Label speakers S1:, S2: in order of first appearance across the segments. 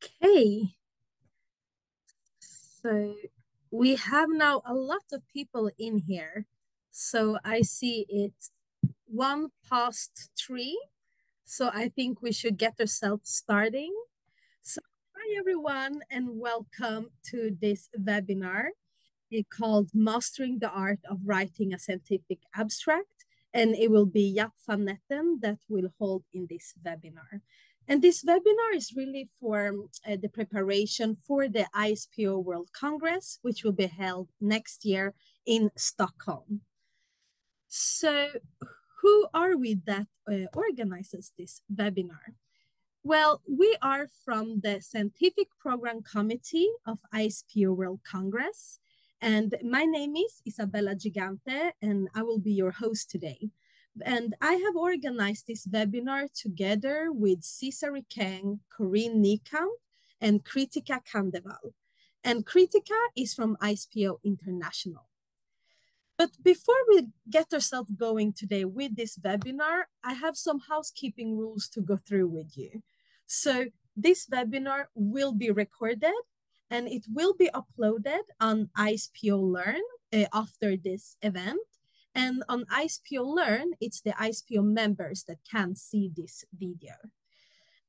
S1: Okay, so we have now a lot of people in here. So I see it's 1 past 3. So I think we should get ourselves starting. So hi everyone and welcome to this webinar called Mastering the Art of Writing a Scientific Abstract. And it will be Jaap van Netten that will hold in this webinar. And this webinar is really for the preparation for the I.S.P.O World Congress, which will be held next year in Stockholm. So who are we that organizes this webinar? Well, we are from the Scientific Program Committee of I.S.P.O World Congress. And my name is Isabella Gigante, and I will be your host today. And I have organized this webinar together with Cesare Kang, Corinne Niekamp, and Kritika Kandeval. And Kritika is from I.S.P.O International. But before we get ourselves going today with this webinar, I have some housekeeping rules to go through with you. So this webinar will be recorded and it will be uploaded on I.S.P.O Learn after this event. And on I.S.P.O Learn, it's the I.S.P.O members that can see this video.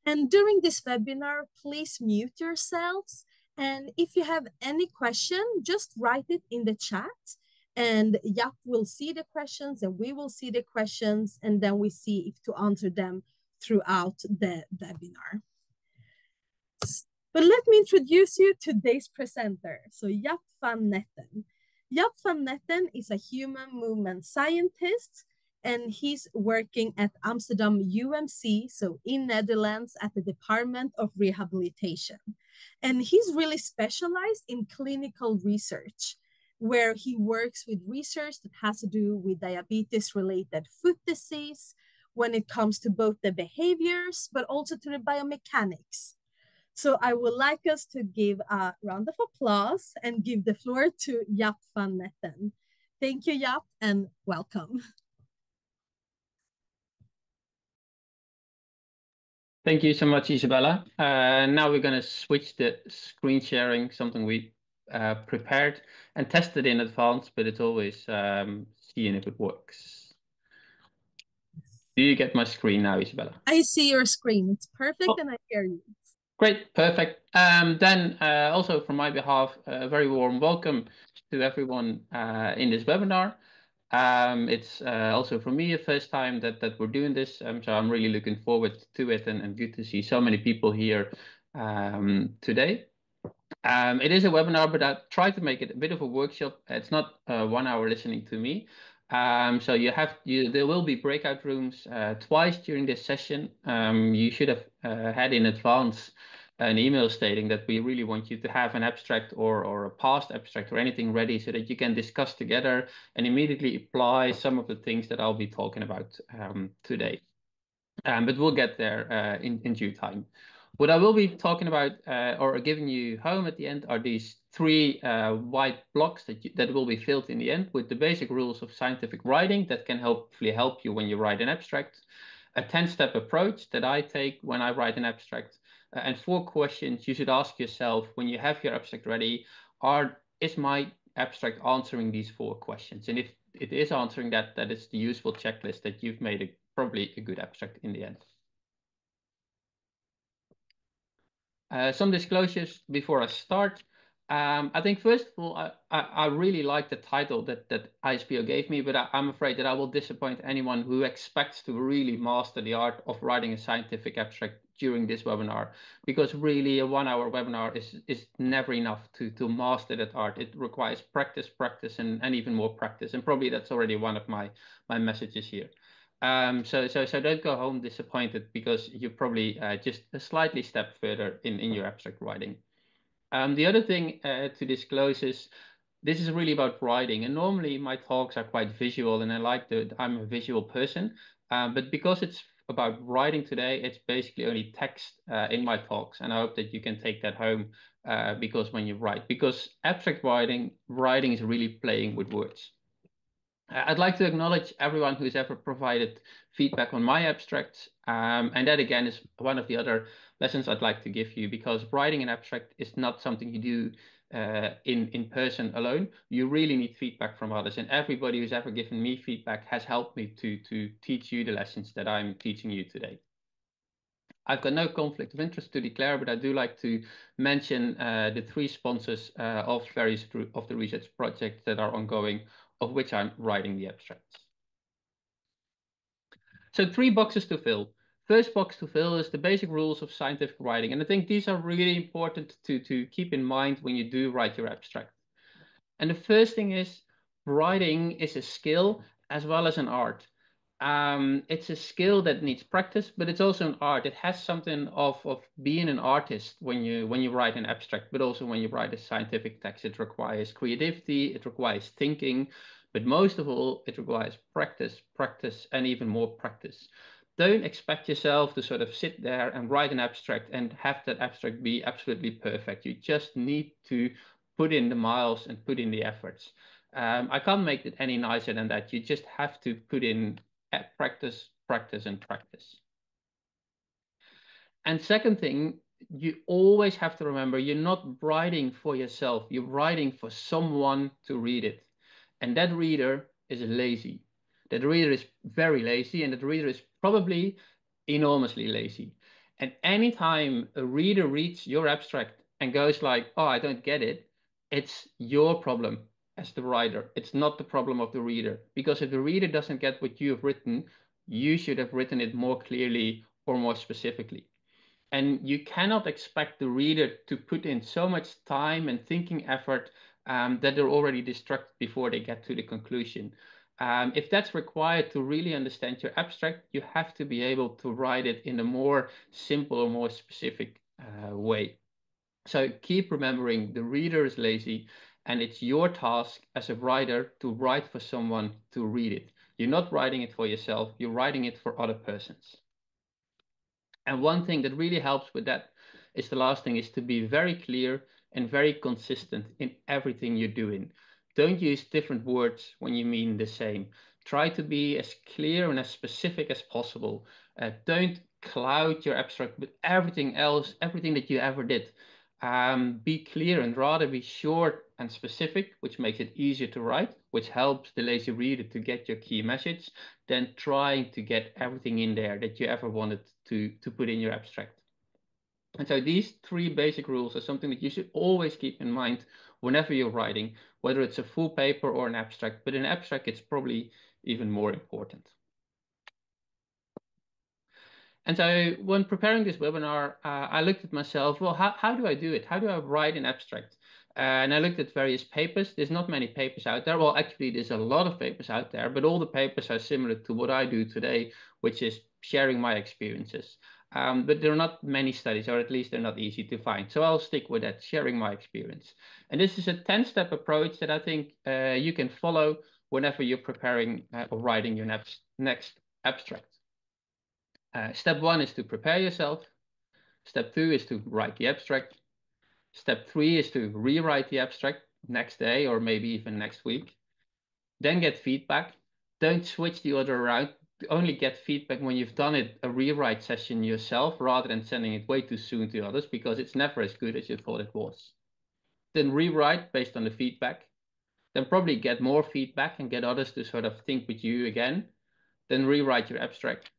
S1: And during this webinar, please mute yourselves. And if you have any question, just write it in the chat. And Jaap will see the questions and we will see the questions. And then we see if to answer them throughout the webinar. But let me introduce you to today's presenter. So Jaap van Netten. Jaap van Netten is a human movement scientist and he's working at Amsterdam UMC, so in Netherlands at the Department of Rehabilitation. And he's really specialized in clinical research, where he works with research that has to do with diabetes-related foot disease when it comes to both the behaviors, but also to the biomechanics. So I would like us to give a round of applause and give the floor to Jaap van Netten. Thank you, Jaap, and welcome.
S2: Thank you so much, Isabella. Now we're going to switch the screen sharing, something we prepared and tested in advance, but it's always seeing if it works. Do you get my screen now, Isabella?
S1: I see your screen. It's perfect and I hear you.
S2: Great, perfect. Then also from my behalf, a very warm welcome to everyone in this webinar. It's also for me a first time that we're doing this, so I'm really looking forward to it and good to see so many people here today. It is a webinar, but I try to make it a bit of a workshop. It's not 1 hour listening to me. So there will be breakout rooms twice during this session. You should have had in advance an email stating that we really want you to have an abstract or a past abstract or anything ready so that you can discuss together and immediately apply some of the things that I'll be talking about today. But we'll get there in due time. What I will be talking about or giving you home at the end are these 3 white blocks that will be filled in the end with the basic rules of scientific writing that can hopefully help you when you write an abstract, a 10-step approach that I take when I write an abstract, and 4 questions you should ask yourself when you have your abstract ready. Is my abstract answering these 4 questions? And if it is answering that is the useful checklist that you've made probably a good abstract in the end. Some disclosures before I start. I think first of all, I really like the title that I.S.P.O gave me, but I'm afraid that I will disappoint anyone who expects to really master the art of writing a scientific abstract during this webinar, because really a 1 hour webinar is never enough to master that art. It requires practice, and even more practice. And probably that's already one of my messages here. So don't go home disappointed because you're probably just a slightly step further in your abstract writing. The other thing to disclose is this is really about writing, and normally my talks are quite visual, and I'm a visual person, but because it's about writing today, it's basically only text in my talks, and I hope that you can take that home because when you write, because abstract writing is really playing with words. I'd like to acknowledge everyone who's ever provided feedback on my abstracts. And that again is one of the other lessons I'd like to give you, because writing an abstract is not something you do in person alone. You really need feedback from others. And everybody who's ever given me feedback has helped me to teach you the lessons that I'm teaching you today. I've got no conflict of interest to declare, but I do like to mention the three sponsors of various of the research projects that are ongoing, of which I'm writing the abstracts. So 3 boxes to fill. First box to fill is the basic rules of scientific writing. And I think these are really important to keep in mind when you do write your abstract. And the first thing is, writing is a skill as well as an art. It's a skill that needs practice, but it's also an art. It has something of being an artist when you write an abstract, but also when you write a scientific text. It requires creativity, it requires thinking, but most of all, it requires practice, practice, and even more practice. Don't expect yourself to sort of sit there and write an abstract and have that abstract be absolutely perfect. You just need to put in the miles and put in the efforts. I can't make it any nicer than that. You just have to put in practice, practice, and practice. And second thing, you always have to remember you're not writing for yourself. You're writing for someone to read it. And that reader is lazy. That reader is very lazy, and that reader is probably enormously lazy. And anytime a reader reads your abstract and goes like, oh, I don't get it, it's your problem as the writer. It's not the problem of the reader. Because if the reader doesn't get what you have written, you should have written it more clearly or more specifically. And you cannot expect the reader to put in so much time and thinking effort that they're already distracted before they get to the conclusion. If that's required to really understand your abstract, you have to be able to write it in a more simple or more specific way. So keep remembering the reader is lazy, and it's your task as a writer to write for someone to read it. You're not writing it for yourself, you're writing it for other persons. And one thing that really helps with that is the last thing is to be very clear and very consistent in everything you're doing. Don't use different words when you mean the same. Try to be as clear and as specific as possible. Don't cloud your abstract with everything else, everything that you ever did. Be clear and rather be short and specific, which makes it easier to write, which helps the lazy reader to get your key message, than trying to get everything in there that you ever wanted to put in your abstract. And so these 3 basic rules are something that you should always keep in mind whenever you're writing, whether it's a full paper or an abstract, but in abstract, it's probably even more important. And so when preparing this webinar, I looked at myself, well, how do I do it? How do I write an abstract? And I looked at various papers. There's not many papers out there. Well, actually, there's a lot of papers out there, but all the papers are similar to what I do today, which is sharing my experiences. But there are not many studies, or at least they're not easy to find. So I'll stick with that, sharing my experience. And this is a 10-step approach that I think you can follow whenever you're preparing or writing your next abstract. Step 1 is to prepare yourself. Step 2 is to write the abstract. Step 3 is to rewrite the abstract next day or maybe even next week. Then get feedback. Don't switch the order around. Only get feedback when you've done it, a rewrite session yourself, rather than sending it way too soon to others, because it's never as good as you thought it was. Then rewrite based on the feedback. Then probably get more feedback and get others to sort of think with you again. Then rewrite your abstract.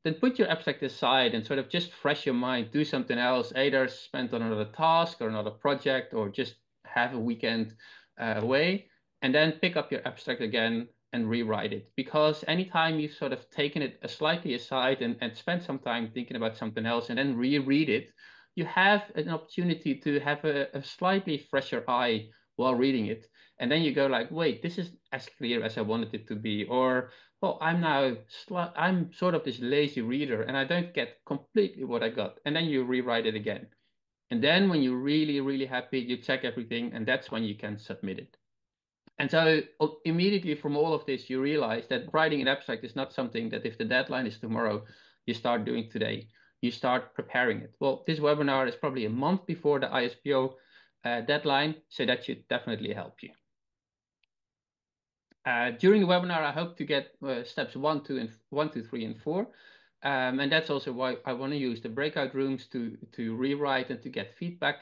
S2: Then put your abstract aside and sort of just fresh your mind, do something else, either spend on another task or another project, or just have a weekend away, and then pick up your abstract again and rewrite it. Because anytime you've sort of taken it slightly aside and spent some time thinking about something else and then reread it, you have an opportunity to have a slightly fresher eye while reading it. And then you go like, wait, this is as clear as I wanted it to be, or well, I'm sort of this lazy reader and I don't get completely what I got. And then you rewrite it again. And then when you're really, really happy, you check everything, and that's when you can submit it. And so immediately from all of this, you realize that writing an abstract is not something that if the deadline is tomorrow, you start doing today. You start preparing it. Well, this webinar is probably a month before the I.S.P.O deadline, so that should definitely help you. During the webinar, I hope to get steps 1, 2, 3, and 4. And that's also why I want to use the breakout rooms to rewrite and to get feedback.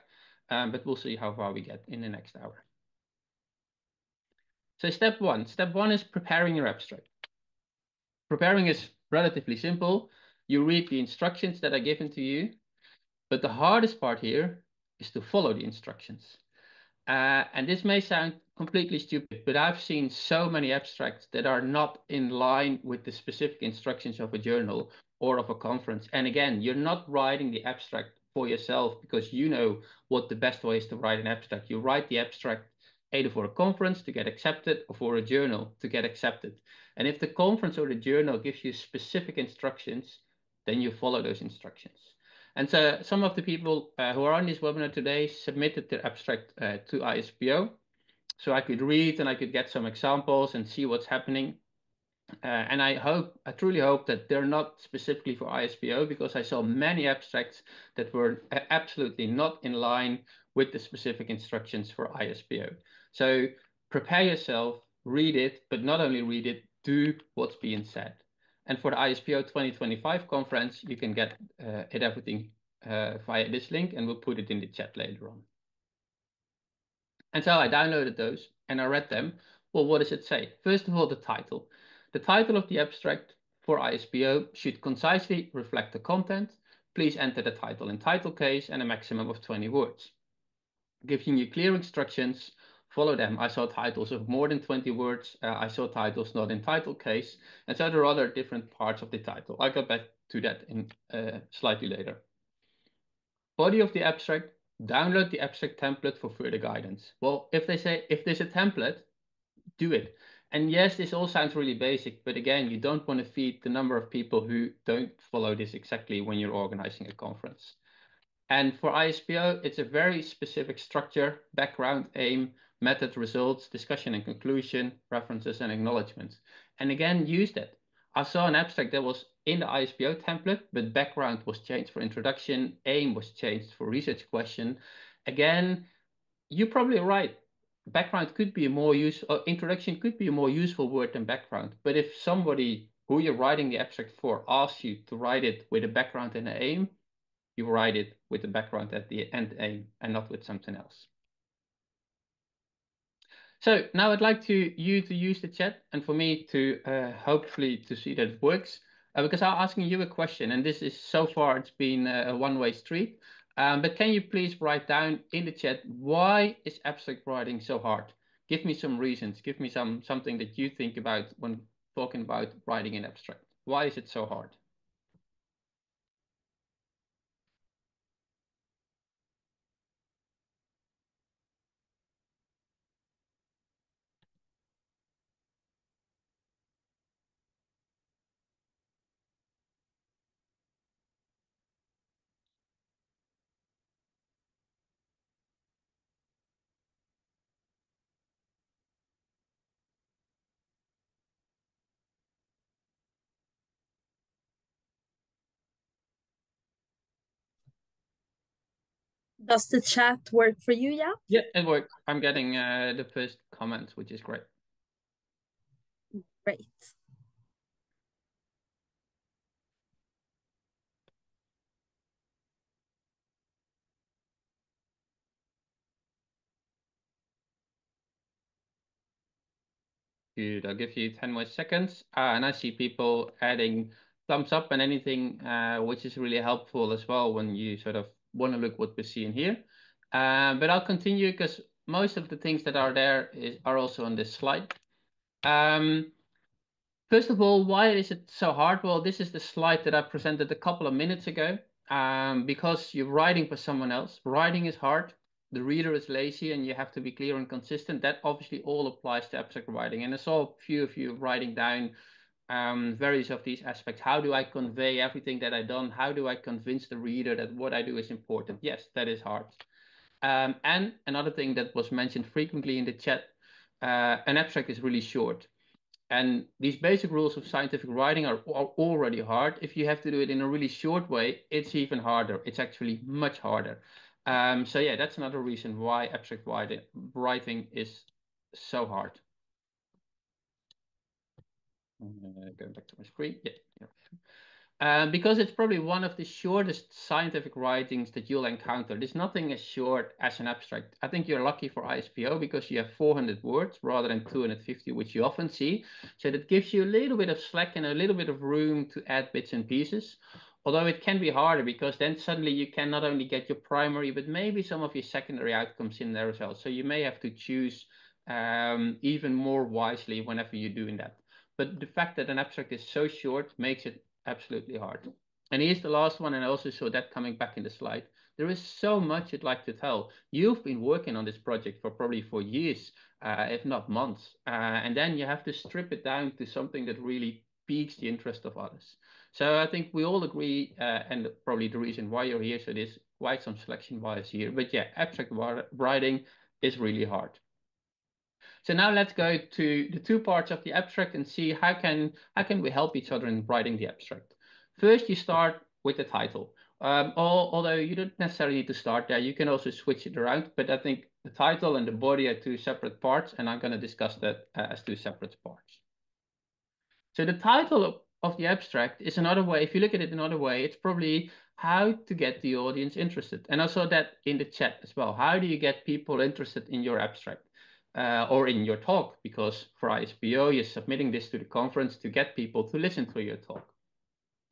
S2: But we'll see how far we get in the next hour. So step one is preparing your abstract. Preparing is relatively simple. You read the instructions that are given to you, but the hardest part here is to follow the instructions. And this may sound completely stupid, but I've seen so many abstracts that are not in line with the specific instructions of a journal or of a conference. And again, you're not writing the abstract for yourself because you know what the best way is to write an abstract. You write the abstract either for a conference to get accepted or for a journal to get accepted. And if the conference or the journal gives you specific instructions, then you follow those instructions. And so some of the people who are on this webinar today submitted their abstract to I.S.P.O. So I could read and I could get some examples and see what's happening. And I truly hope that they're not specifically for I.S.P.O. because I saw many abstracts that were absolutely not in line with the specific instructions for I.S.P.O. So prepare yourself, read it, but not only read it, do what's being said. And for the I.S.P.O. 2025 conference, you can get everything via this link, and we'll put it in the chat later on. And so I downloaded those and I read them. Well, what does it say? First of all, the title. The title of the abstract for I.S.P.O. should concisely reflect the content. Please enter the title in title case and a maximum of 20 words. Giving you clear instructions, follow them. I saw titles of more than 20 words. I saw titles not in title case. And so there are other different parts of the title. I'll get back to that in slightly later. Body of the abstract, download the abstract template for further guidance. Well, if they say, if there's a template, do it. And yes, this all sounds really basic, but again, you don't want to feed the number of people who don't follow this exactly when you're organizing a conference. And for I.S.P.O, it's a very specific structure: background, aim, method, results, discussion and conclusion, references and acknowledgements. And again, use that. I saw an abstract that was in the I.S.P.O template, but background was changed for introduction, aim was changed for research question. Again, you're probably right. Background could be a more useful, introduction could be a more useful word than background. But if somebody who you're writing the abstract for asks you to write it with a background and an aim, you write it with the background at the end aim and not with something else. So now I'd like you to use the chat and for me to hopefully to see that it works, because I'm asking you a question, and this is so far it's been a one-way street. But can you please write down in the chat, why is abstract writing so hard? Give me some reasons. Give me something that you think about when talking about writing an abstract. Why is it so hard?
S1: Does the chat work for you, Jaap?
S2: Yeah, it worked. I'm getting the first comments, which is great.
S1: Great.
S2: Good. I'll give you 10 more seconds. And I see people adding thumbs up and anything, which is really helpful as well when you sort of want to look what we're seeing here. But I'll continue because most of the things that are there are also on this slide. First of all, why is it so hard? Well, this is the slide that I presented a couple of minutes ago. Because you're writing for someone else, writing is hard. The reader is lazy and you have to be clear and consistent. That obviously all applies to abstract writing. And I saw a few of you writing down various of these aspects. How do I convey everything that I've done? How do I convince the reader that what I do is important? Yes, that is hard. And another thing that was mentioned frequently in the chat, an abstract is really short. And these basic rules of scientific writing are already hard. If you have to do it in a really short way, it's even harder. It's actually much harder. So yeah, that's another reason why abstract writing is so hard. Going back to my screen. Yeah, yeah. Because it's probably one of the shortest scientific writings that you'll encounter. There's nothing as short as an abstract. I think you're lucky for I.S.P.O because you have 400 words rather than 250, which you often see. So that gives you a little bit of slack and a little bit of room to add bits and pieces. Although it can be harder because then suddenly you can not only get your primary, but maybe some of your secondary outcomes in there as well. So you may have to choose even more wisely whenever you're doing that. But the fact that an abstract is so short makes it absolutely hard. And here's the last one, and I also saw that coming back in the slide. There is so much you'd like to tell. You've been working on this project for probably 4 years, if not months. And then you have to strip it down to something that really piques the interest of others. So I think we all agree, and probably the reason why you're here, so there's quite some selection bias here. But yeah, abstract writing is really hard. So now let's go to the two parts of the abstract and see how can we help each other in writing the abstract. First, you start with the title. Although you don't necessarily need to start there, you can also switch it around. But I think the title and the body are two separate parts, and I'm going to discuss that as two separate parts. So the title of the abstract is another way. If you look at it another way, it's probably how to get the audience interested. And I saw that in the chat as well. How do you get people interested in your abstract or in your talk? Because for I.S.P.O, you're submitting this to the conference to get people to listen to your talk.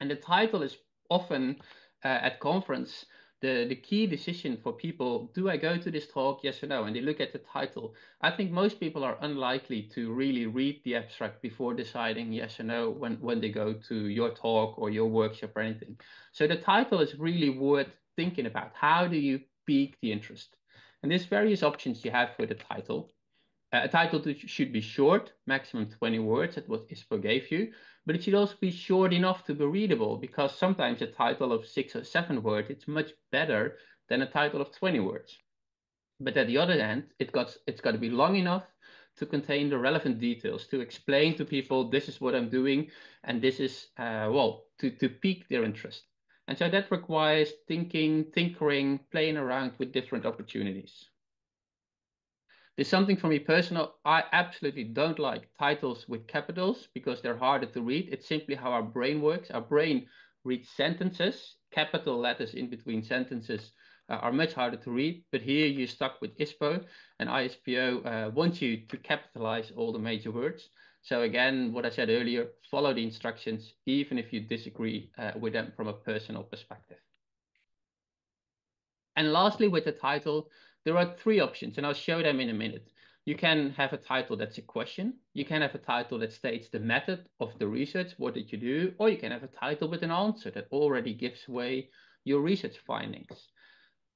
S2: And the title is often at conference the key decision for people. Do I go to this talk? Yes or no? And they look at the title. I think most people are unlikely to really read the abstract before deciding yes or no when they go to your talk or your workshop or anything. So the title is really worth thinking about. How do you pique the interest? And there's various options you have for the title. A title should be short, maximum 20 words, that's what I.S.P.O gave you, but it should also be short enough to be readable, because sometimes a title of 6 or 7 words, it's much better than a title of 20 words. But at the other hand, it's got to be long enough to contain the relevant details, to explain to people, this is what I'm doing, and this is, to pique their interest. And so that requires thinking, tinkering, playing around with different opportunities. There's something for me personal. I absolutely don't like titles with capitals because they're harder to read. It's simply how our brain works. Our brain reads sentences. Capital letters in between sentences are much harder to read. But here you're stuck with I.S.P.O, and I.S.P.O wants you to capitalize all the major words. So again, what I said earlier, follow the instructions, even if you disagree with them from a personal perspective. And lastly, with the title, there are three options, and I'll show them in a minute. You can have a title that's a question. You can have a title that states the method of the research, what did you do? Or you can have a title with an answer that already gives away your research findings.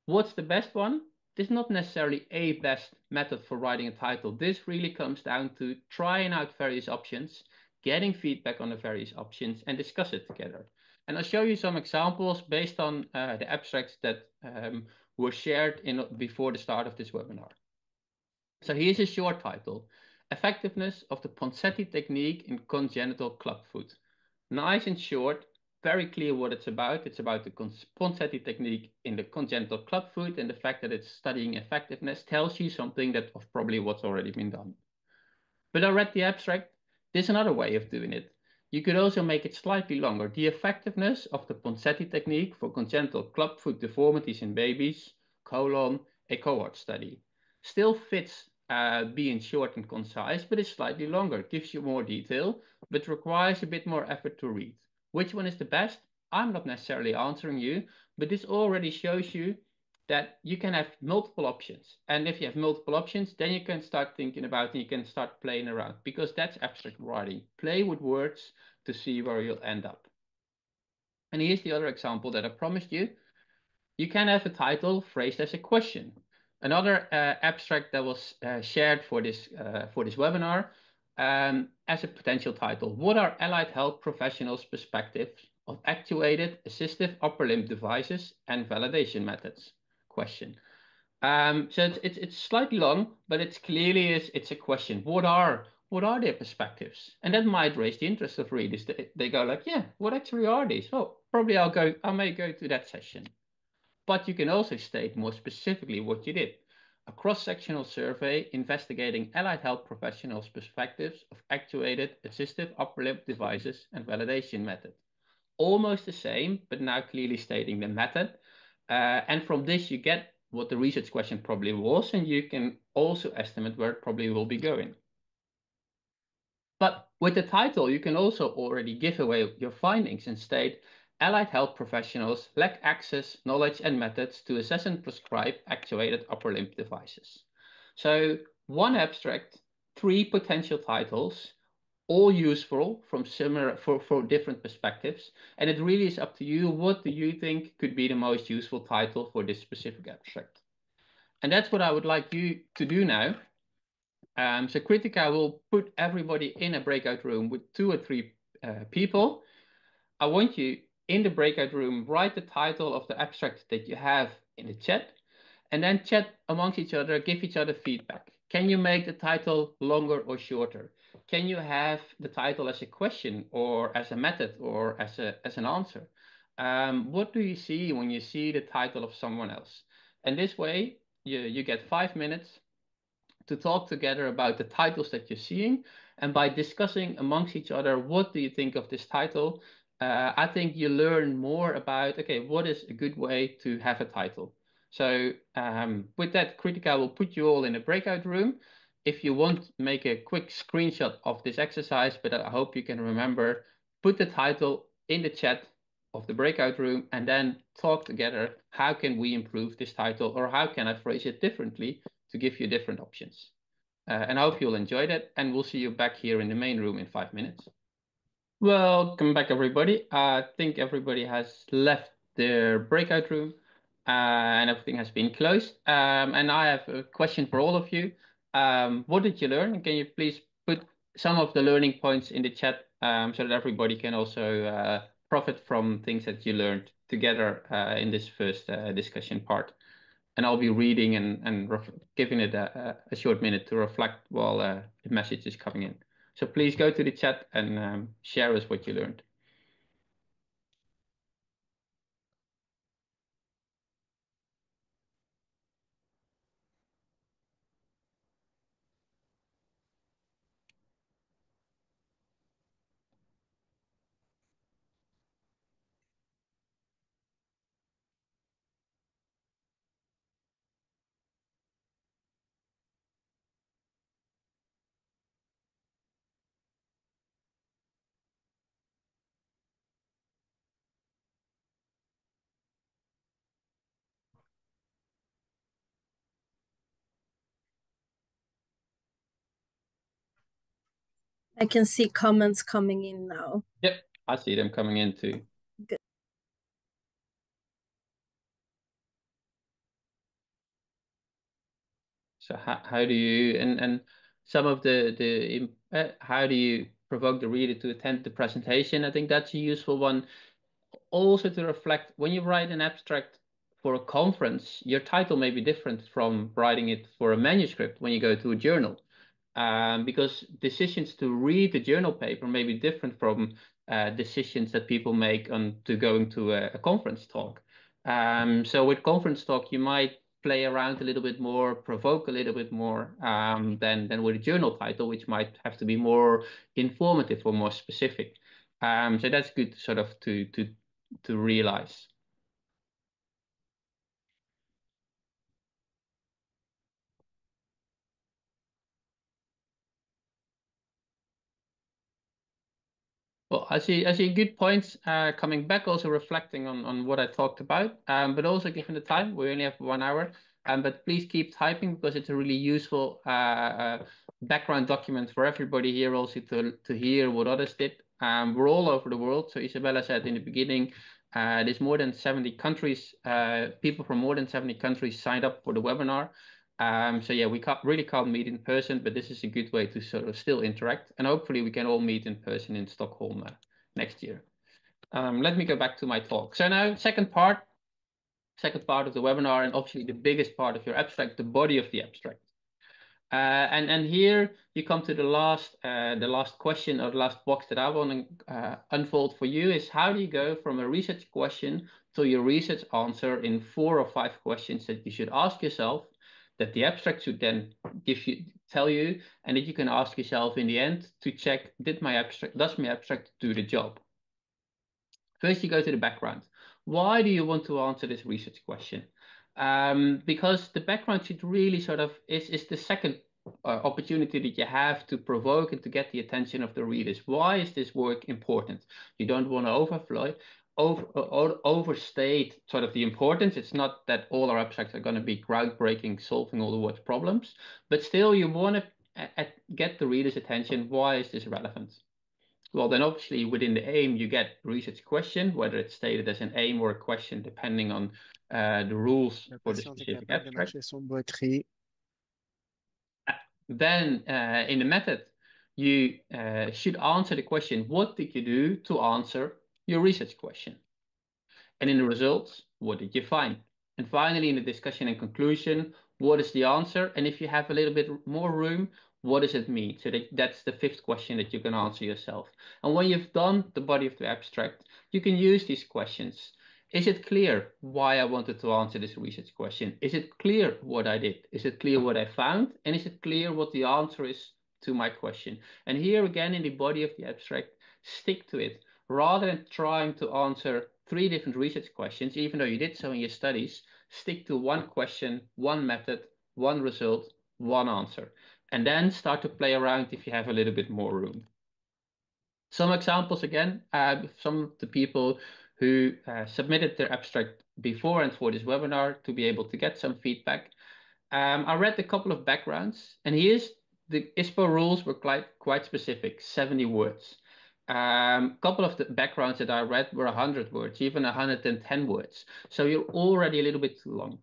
S2: What's the best one? There's not necessarily a best method for writing a title. This really comes down to trying out various options, getting feedback on the various options, and discuss it together. And I'll show you some examples based on the abstracts that were shared before the start of this webinar. So here's a short title: Effectiveness of the Ponseti Technique in Congenital Clubfoot. Nice and short, very clear what it's about. It's about the Ponseti technique in the congenital clubfoot, and the fact that it's studying effectiveness tells you something that of probably what's already been done. But I read the abstract. There's another way of doing it. You could also make it slightly longer. The effectiveness of the Ponseti technique for congenital clubfoot deformities in babies, a cohort study. Still fits being short and concise, but it's slightly longer. It gives you more detail, but requires a bit more effort to read. Which one is the best? I'm not necessarily answering you, but this already shows you that you can have multiple options. And if you have multiple options, then you can start thinking about and you can start playing around, because that's abstract writing. Play with words to see where you'll end up. And here's the other example that I promised you. You can have a title phrased as a question. Another abstract that was shared for this webinar as a potential title: What are allied health professionals' perspectives of actuated assistive upper limb devices and validation methods? Question. So it's slightly long, but it's clearly it's a question. What are their perspectives? And that might raise the interest of readers. They go like, yeah, what actually are these? Oh, probably I may go to that session. But you can also state more specifically what you did. a cross-sectional survey investigating allied health professionals' perspectives of actuated assistive upper limb devices and validation method. Almost the same, but now clearly stating the method. And from this, you get what the research question probably was, and you can also estimate where it probably will be going. But with the title, you can also already give away your findings and state allied health professionals lack access, knowledge, and methods to assess and prescribe actuated upper limb devices. So one abstract, three potential titles, all useful from similar for different perspectives. And it really is up to you. What do you think could be the most useful title for this specific abstract? And that's what I would like you to do now. So Kritika will put everybody in a breakout room with 2 or 3 people. I want you in the breakout room, write the title of the abstract that you have in the chat, and then chat amongst each other, give each other feedback. Can you make the title longer or shorter? Can you have the title as a question or as a method or as an answer? What do you see when you see the title of someone else? And this way, you get 5 minutes to talk together about the titles that you're seeing. And by discussing amongst each other, what do you think of this title? I think you learn more about, okay, what is a good way to have a title? So with that, Kritika will put you all in a breakout room. If you want, make a quick screenshot of this exercise, but I hope you can remember, put the title in the chat of the breakout room and then talk together. How can we improve this title, or how can I phrase it differently to give you different options? And I hope you'll enjoy that, and we'll see you back here in the main room in 5 minutes. Welcome back, everybody. I think everybody has left their breakout room and everything has been closed. And I have a question for all of you. What did you learn? Can you please put some of the learning points in the chat so that everybody can also profit from things that you learned together in this first discussion part? And I'll be reading and giving it a short minute to reflect while the message is coming in. So please go to the chat and share us what you learned.
S1: I can see comments coming in now.
S2: Yep, I see them coming in too.
S1: Good.
S2: So how do you and some of the how do you provoke the reader to attend the presentation? I think that's a useful one. Also to reflect when you write an abstract for a conference, your title may be different from writing it for a manuscript when you go to a journal. Because decisions to read the journal paper may be different from decisions that people make on to going to a conference talk. So with conference talk, you might play around a little bit more, provoke a little bit more than with a journal title, which might have to be more informative or more specific. So that's good sort of to realize. Well, I see good points coming back, also reflecting on what I talked about, but also given the time, we only have 1 hour, but please keep typing because it's a really useful background document for everybody here also to hear what others did. We're all over the world, so Isabella said in the beginning, there's more than 70 countries, people from more than 70 countries signed up for the webinar. So yeah, we really can't meet in person, but this is a good way to sort of still interact. And hopefully we can all meet in person in Stockholm next year. Let me go back to my talk. So now, second part of the webinar, and obviously the biggest part of your abstract, the body of the abstract. And here you come to the last question or the last box that I want to unfold for you is how do you go from a research question to your research answer in 4 or 5 questions that you should ask yourself that the abstract should then tell you, and that you can ask yourself in the end to check, does my abstract do the job? First, you go to the background. Why do you want to answer this research question? Because the background should really sort of is the second opportunity that you have to provoke and to get the attention of the readers. Why is this work important? You don't want to overstate sort of the importance. It's not that all our abstracts are going to be groundbreaking, solving all the world's problems, but still you want to get the reader's attention. Why is this relevant? Well, then obviously within the aim, you get research question, whether it's stated as an aim or a question, depending on the rules
S3: La
S2: for the
S3: patiente est
S2: specific
S3: capable de
S2: abstract.
S3: marcher son batterie.
S2: Then in the method, you should answer the question, what did you do to answer your research question? And in the results, what did you find? And finally, in the discussion and conclusion, what is the answer? And if you have a little bit more room, what does it mean? So that's the fifth question that you can answer yourself. And when you've done the body of the abstract, you can use these questions. Is it clear why I wanted to answer this research question? Is it clear what I did? Is it clear what I found? And is it clear what the answer is to my question? And here again, in the body of the abstract, stick to it. Rather than trying to answer three different research questions, even though you did so in your studies, stick to one question, one method, one result, one answer, and then start to play around if you have a little bit more room. Some examples again, some of the people who submitted their abstract before and for this webinar to be able to get some feedback. I read a couple of backgrounds, and here's the I.S.P.O rules were quite specific, 70 words. Couple of the backgrounds that I read were 100 words, even 110 words. So you're already a little bit too long.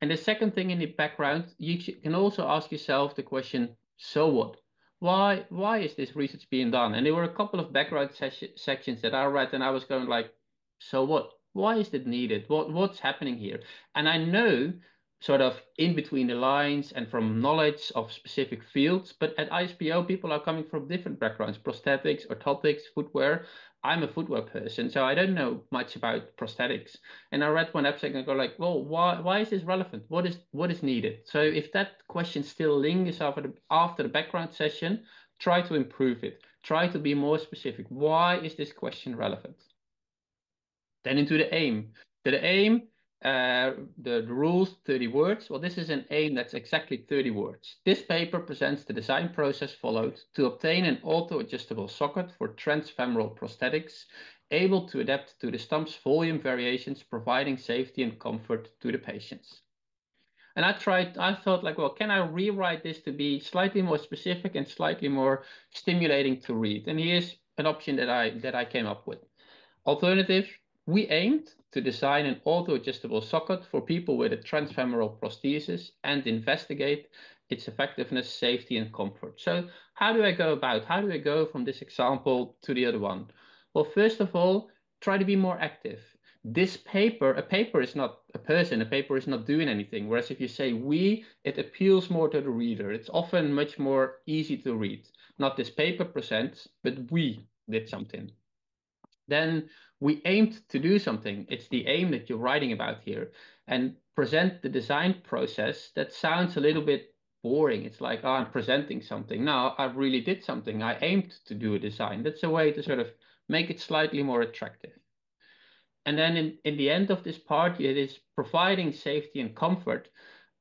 S2: And the second thing in the background, you can also ask yourself the question, so what? Why is this research being done? And there were a couple of background sections that I read, and I was going like, so what? Why is it needed? What's happening here? And I know sort of in between the lines and from knowledge of specific fields. But at I.S.P.O, people are coming from different backgrounds, prosthetics, orthotics, footwear. I'm a footwear person, so I don't know much about prosthetics. And I read one abstract and I go like, well, why is this relevant? What is needed? So if that question still lingers after the background session, try to improve it. Try to be more specific. Why is this question relevant? Then into the aim. The aim, the rules, 30 words. Well, this is an aim that's exactly 30 words. This paper presents the design process followed to obtain an auto-adjustable socket for transfemoral prosthetics, able to adapt to the stump's volume variations, providing safety and comfort to the patients. And I thought like, well, can I rewrite this to be slightly more specific and slightly more stimulating to read? And here's an option that I came up with. Alternative, we aimed to design an auto-adjustable socket for people with a transfemoral prosthesis and investigate its effectiveness, safety, and comfort. So how do I go about? How do I go from this example to the other one? Well, first of all, try to be more active. A paper is not a person, a paper is not doing anything. Whereas if you say we, it appeals more to the reader. It's often much more easy to read. Not this paper presents, but we did something. Then we aimed to do something. It's the aim that you're writing about here, and present the design process. That sounds a little bit boring. It's like, oh, I'm presenting something. No, I really did something. I aimed to do a design. That's a way to sort of make it slightly more attractive. And then in the end of this part, it is providing safety and comfort.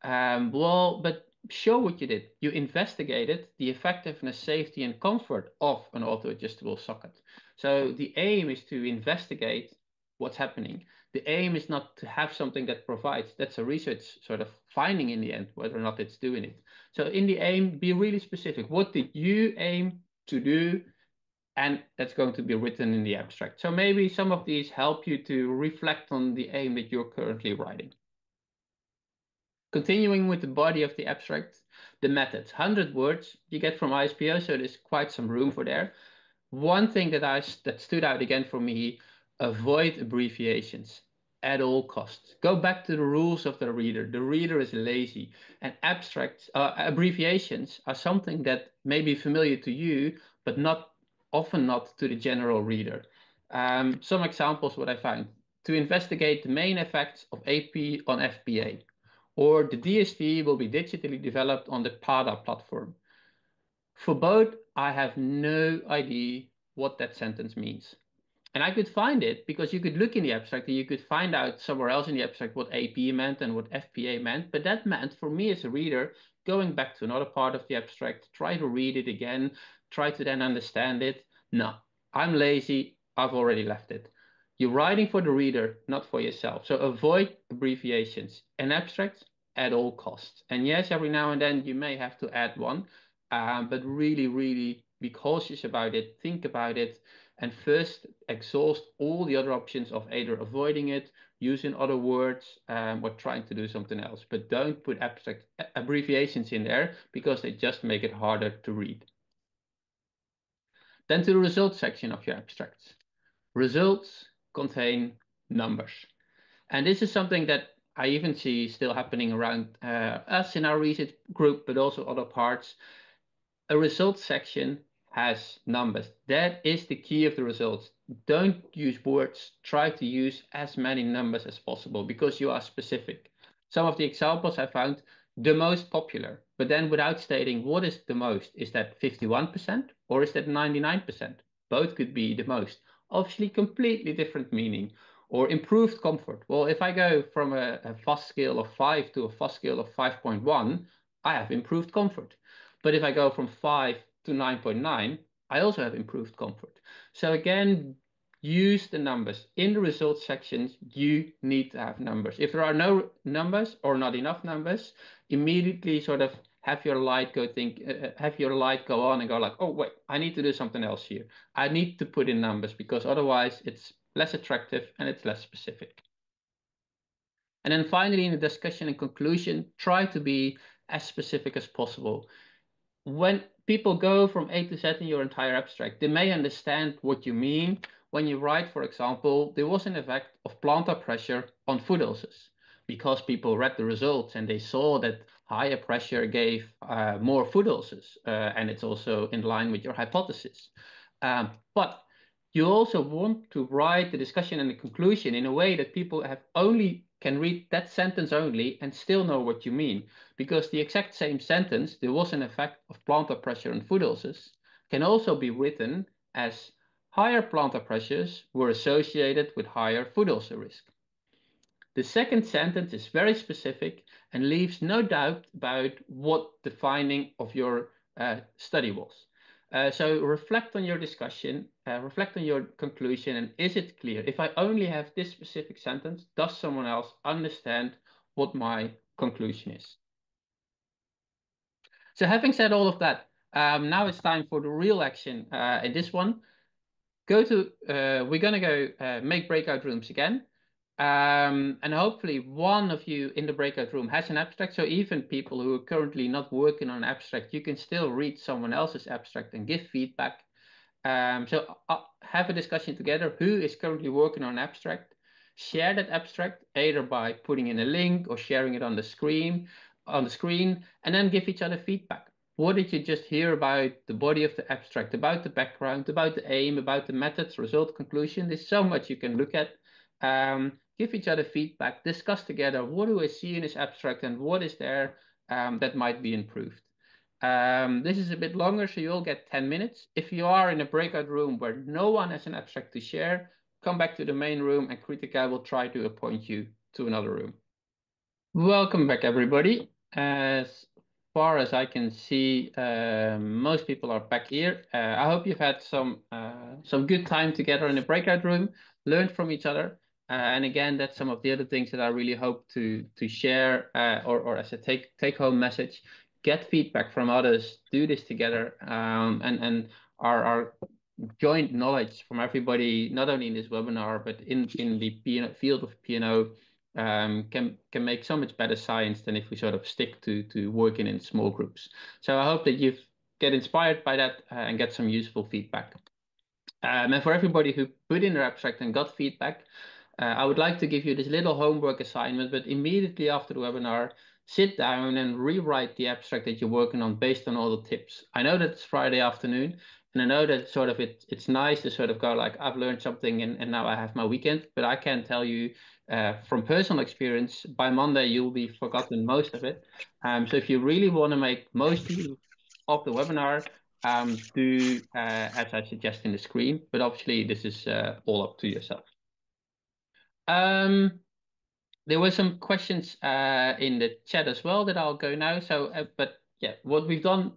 S2: Well, but show what you did. You investigated the effectiveness, safety, and comfort of an auto-adjustable socket. So the aim is to investigate what's happening. The aim is not to have something that provides. That's a research sort of finding in the end, whether or not it's doing it. So in the aim, be really specific. What did you aim to do? And that's going to be written in the abstract. So maybe some of these help you to reflect on the aim that you're currently writing. Continuing with the body of the abstract, the methods, 100 words you get from I.S.P.O, so there's quite some room for there. One thing that stood out again for me, avoid abbreviations at all costs. Go back to the rules of the reader. The reader is lazy, and abbreviations are something that may be familiar to you, but often not to the general reader. Some examples what I found. To investigate the main effects of AP on FPA, or the DST will be digitally developed on the PADA platform. For both, I have no idea what that sentence means. And I could find it because you could look in the abstract and you could find out somewhere else in the abstract what AP meant and what FPA meant. But that meant for me as a reader, going back to another part of the abstract, try to read it again, try to then understand it. No, I'm lazy. I've already left it. You're writing for the reader, not for yourself. So avoid abbreviations and abstracts at all costs. And yes, every now and then you may have to add one, but really, really be cautious about it. Think about it and first exhaust all the other options of either avoiding it, using other words, or trying to do something else. But don't put abstract abbreviations in there because they just make it harder to read. Then to the results section of your abstracts. Results contain numbers. And this is something that I even see still happening around us in our research group, but also other parts. A results section has numbers. That is the key of the results. Don't use words. Try to use as many numbers as possible because you are specific. Some of the examples I found, the most popular, but then without stating what is the most. Is that 51% or is that 99%? Both could be the most. Obviously, completely different meaning. Or improved comfort. Well, if I go from a FOSS scale of 5 to a FOSS scale of 5.1, I have improved comfort. But if I go from 5 to 9.9, I also have improved comfort. So again, use the numbers. In the results sections, you need to have numbers. If there are no numbers or not enough numbers, immediately sort of have your light go on and go like, oh wait, I need to do something else here. I need to put in numbers because otherwise it's less attractive and it's less specific. And then finally, in the discussion and conclusion, try to be as specific as possible. When people go from A to Z in your entire abstract, they may understand what you mean when you write, for example, there was an effect of plantar pressure on foot ulcers because people read the results and they saw that higher pressure gave more foot ulcers, and it's also in line with your hypothesis. But you also want to write the discussion and the conclusion in a way that people have only can read that sentence only and still know what you mean. Because the exact same sentence, there was an effect of plantar pressure on foot ulcers, can also be written as higher plantar pressures were associated with higher foot ulcer risk. The second sentence is very specific and leaves no doubt about what the finding of your study was. So reflect on your discussion, reflect on your conclusion, and is it clear? If I only have this specific sentence, does someone else understand what my conclusion is? So having said all of that, now it's time for the real action in this one. We're gonna go make breakout rooms again. And hopefully one of you in the breakout room has an abstract. So even people who are currently not working on an abstract, you can still read someone else's abstract and give feedback. So have a discussion together. Who is currently working on an abstract? Share that abstract either by putting in a link or sharing it on the screen, and then give each other feedback. What did you just hear about the body of the abstract, about the background, about the aim, about the methods, result, conclusion? There's so much you can look at. Give each other feedback, discuss together. What do I see in this abstract and what is there that might be improved? This is a bit longer, so you'll get 10 minutes. If you are in a breakout room where no one has an abstract to share, come back to the main room and Kritika will try to appoint you to another room. Welcome back, everybody. As far as I can see, most people are back here. I hope you've had some good time together in the breakout room, learned from each other. And again, that's some of the other things that I really hope to share, or as a take home message. Get feedback from others, do this together, and our joint knowledge from everybody, not only in this webinar, but in the field of P&O, can make so much better science than if we sort of stick to working in small groups. So I hope that you get inspired by that and get some useful feedback. And for everybody who put in their abstract and got feedback, I would like to give you this little homework assignment, but immediately after the webinar, sit down and rewrite the abstract that you're working on based on all the tips. I know that it's Friday afternoon, and I know that sort of it's nice to sort of go like, I've learned something and now I have my weekend, but I can tell you from personal experience, by Monday you'll be forgotten most of it. So if you really want to make most use of the webinar, do as I suggest in the screen. But obviously, this is all up to yourself. There were some questions in the chat as well that I'll go now. So, but yeah, what we've done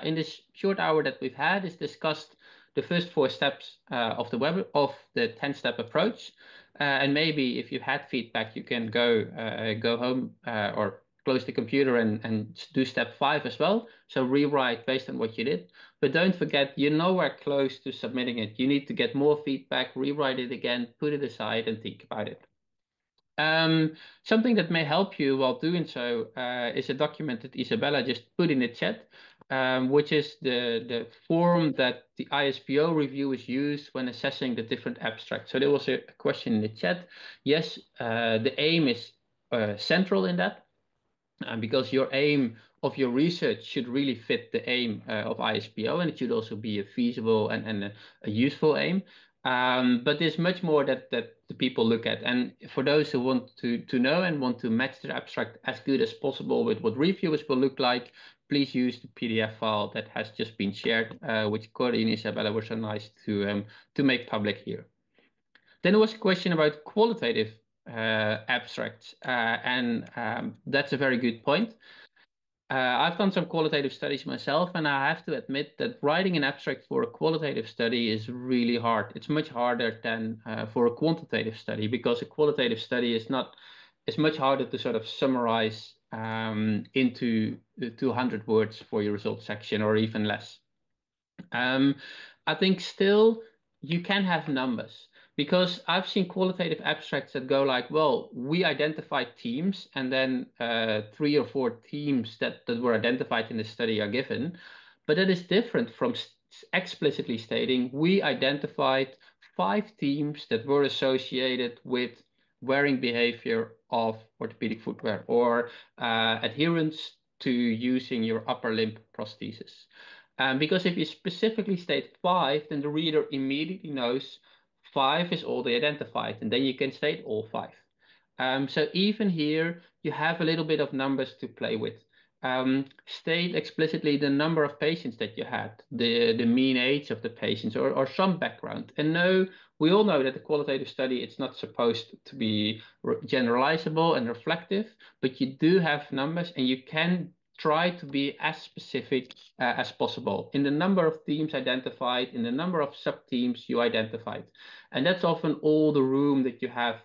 S2: in this short hour that we've had is discussed the first 4 steps of the 10-step approach. And maybe if you had feedback, you can go home or close the computer and do step 5 as well. So rewrite based on what you did. But don't forget, you're nowhere close to submitting it. You need to get more feedback, rewrite it again, put it aside, and think about it. Something that may help you while doing so is a document that Isabella just put in the chat, which is the form that the I.S.P.O review is used when assessing the different abstracts. So there was a question in the chat. Yes, the aim is central in that. Because your aim of your research should really fit the aim of I.S.P.O, and it should also be a feasible and a useful aim. But there's much more that the people look at. And for those who want to know and want to match their abstract as good as possible with what reviewers will look like, please use the PDF file that has just been shared, which Corey and Isabella were so nice to make public here. Then there was a question about qualitative abstracts, and that's a very good point. I've done some qualitative studies myself, and I have to admit that writing an abstract for a qualitative study is really hard. It's much harder than for a quantitative study, because a qualitative study is much harder to sort of summarize into 200 words for your results section, or even less. I think still you can have numbers, because I've seen qualitative abstracts that go like, well, we identified teams, and then 3 or 4 teams that were identified in the study are given. But that is different from explicitly stating we identified 5 teams that were associated with wearing behavior of orthopedic footwear, or adherence to using your upper limb prosthesis. Because if you specifically state 5, then the reader immediately knows 5 is all they identified, and then you can state all 5. So even here, you have a little bit of numbers to play with. State explicitly the number of patients that you had, the mean age of the patients, or some background. And no, we all know that the qualitative study, it's not supposed to be generalizable and reflective, but you do have numbers, and you can try to be as specific as possible in the number of teams identified, in the number of sub-teams you identified. And that's often all the room that you have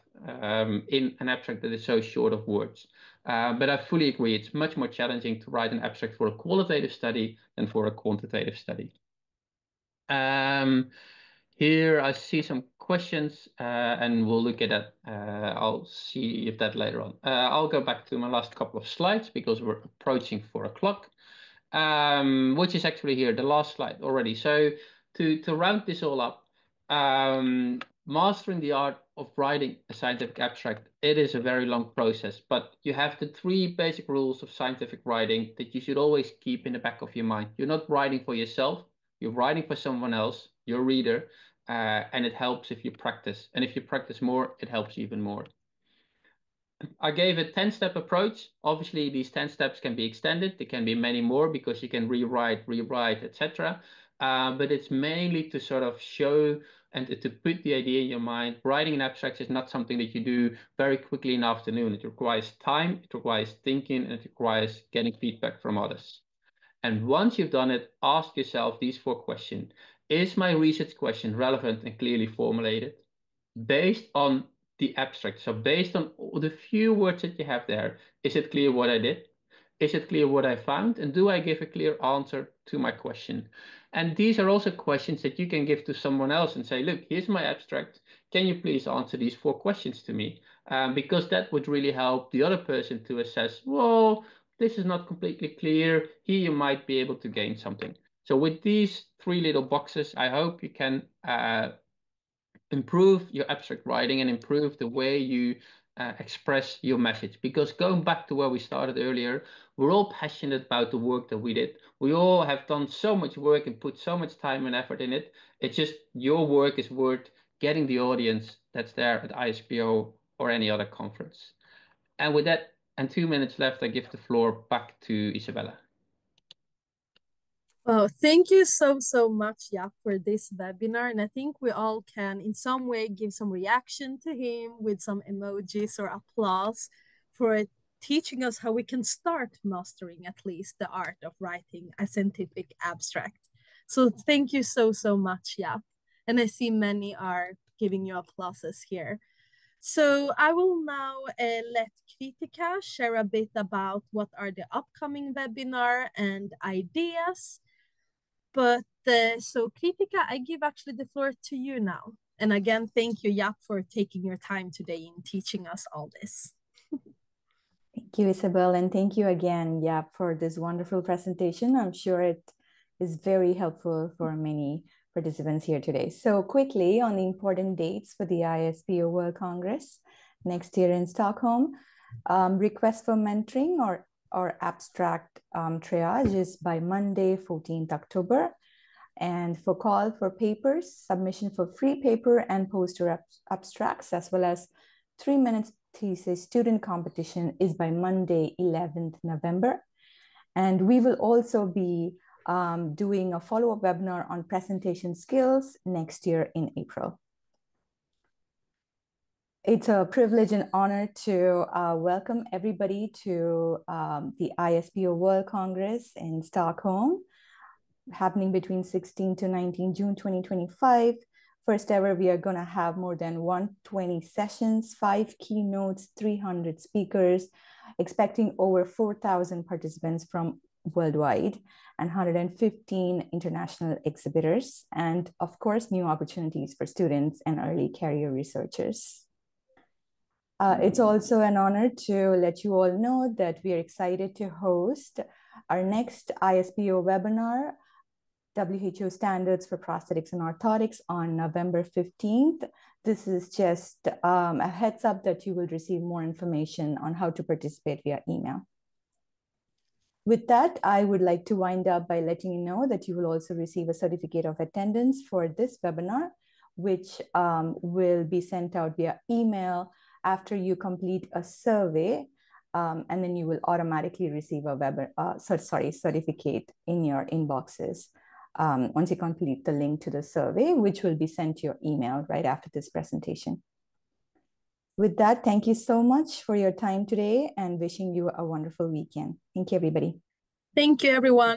S2: in an abstract that is so short of words. But I fully agree, it's much more challenging to write an abstract for a qualitative study than for a quantitative study. Here I see some questions, and we'll look at that. I'll see if that later on. I'll go back to my last couple of slides because we're approaching 4 o'clock, which is actually here, the last slide already. So to round this all up, mastering the art of writing a scientific abstract, it is a very long process, but you have the 3 basic rules of scientific writing that you should always keep in the back of your mind. You're not writing for yourself, you're writing for someone else, your reader, and it helps if you practice. And if you practice more, it helps even more. I gave a 10-step approach. Obviously, these 10 steps can be extended. There can be many more because you can rewrite, etc. But it's mainly to sort of show and to put the idea in your mind. Writing an abstract is not something that you do very quickly in the afternoon. It requires time, it requires thinking, and it requires getting feedback from others. And once you've done it, ask yourself these 4 questions. Is my research question relevant and clearly formulated? Based on the abstract, so based on the few words that you have there, is it clear what I did? Is it clear what I found? And do I give a clear answer to my question? And these are also questions that you can give to someone else and say, look, here's my abstract. Can you please answer these 4 questions to me? Because that would really help the other person to assess, well, this is not completely clear. Here you might be able to gain something. So with these 3 little boxes, I hope you can improve your abstract writing and improve the way you express your message. Because going back to where we started earlier, we're all passionate about the work that we did. We all have done so much work and put so much time and effort in it. It's just your work is worth getting the audience that's there at I.S.P.O or any other conference. And with that, and 2 minutes left, I give the floor back to Isabella.
S1: Well, thank you so much, Jaap, for this webinar. And I think we all can, in some way, give some reaction to him with some emojis or applause for teaching us how we can start mastering at least the art of writing a scientific abstract. So thank you so much, Jaap. And I see many are giving you applauses here. So I will now let Kritika share a bit about what are the upcoming webinar and ideas. But so Kritika, I give actually the floor to you now. And again, thank you, Jaap, for taking your time today in teaching us all this.
S3: Thank you, Isabel, and thank you again, Jaap, for this wonderful presentation. I'm sure it is very helpful for many participants here today. So quickly on the important dates for the I.S.P.O World Congress next year in Stockholm. Request for mentoring or abstract triage is by Monday, 14th October. And for call for papers, submission for free paper and poster abstracts, as well as 3-minute thesis student competition is by Monday, 11th November. And we will also be doing a follow-up webinar on presentation skills next year in April. It's a privilege and honor to welcome everybody to the I.S.P.O World Congress in Stockholm, happening between 16 to 19 June 2025. First ever, we are going to have more than 120 sessions, 5 keynotes, 300 speakers, expecting over 4,000 participants from worldwide and 115 international exhibitors, and of course, new opportunities for students and early career researchers. It's also an honor to let you all know that we are excited to host our next I.S.P.O webinar, WHO Standards for Prosthetics and Orthotics, on November 15th. This is just a heads up that you will receive more information on how to participate via email. With that, I would like to wind up by letting you know that you will also receive a certificate of attendance for this webinar, which will be sent out via email after you complete a survey, and then you will automatically receive a certificate in your inboxes once you complete the link to the survey, which will be sent to your email right after this presentation. With that, thank you so much for your time today and wishing you a wonderful weekend. Thank you, everybody.
S1: Thank you, everyone.